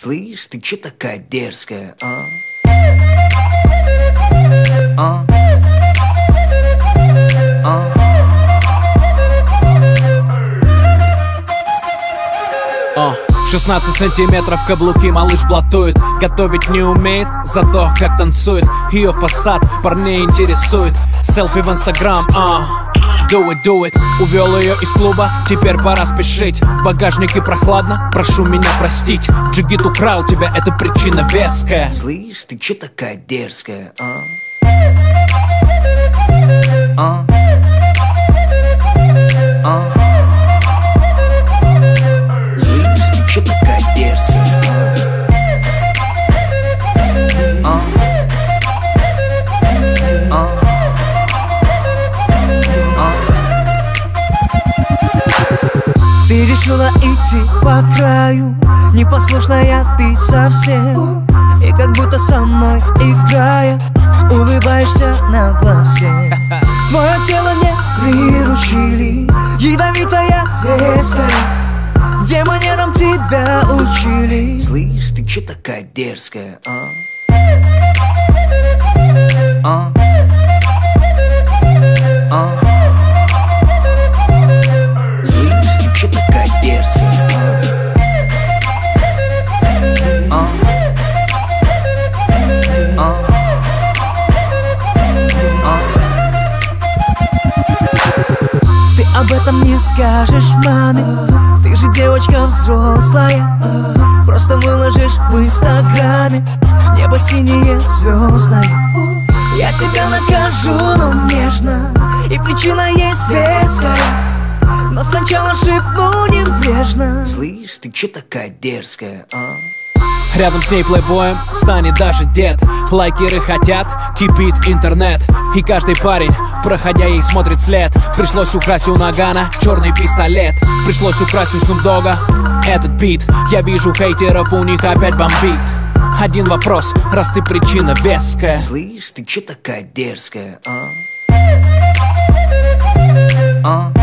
Слышь, ты чё такая дерзкая, а? А? А? 16 сантиметров каблуки, малыш блатует. Готовить не умеет, зато как танцует. Ее фасад парней интересует. Селфи в инстаграм, do it. Увел ее из клуба, теперь пора спешить. В багажнике прохладно, прошу меня простить. Джигит украл тебя, это причина веская. Слышь, ты чё такая дерзкая, а? А? А? Слышь, ты чё такая дерзкая, а? А? Ты решила идти по краю, непослушная ты совсем. И как будто со мной играя, улыбаешься на глазе. Твое тело не приручили, ядовитая, резкая. Где манерам тебя учили? Слышь, ты чё такая дерзкая, а? А? А? Слышь, ты чё такая дерзкая, а? А? А? Ты об этом не скажешь маме, ты же девочка взрослая. Просто выложишь в инстаграме небо синее звездное. Я тебя накажу, но нежно, и причина есть веская. Но сначала шепну небрежно. Слышь, ты чё такая дерзкая, а? Рядом с ней плейбоем станет даже дед. Лайкеры хотят, кипит интернет. И каждый парень, проходя ей, смотрит след. Пришлось украсть у Нагана черный пистолет. Пришлось украсть у Снуп Дога этот бит. Я вижу хейтеров, у них опять бомбит. Один вопрос, раз ты причина веская. Слышь, ты чё такая дерзкая, а? А?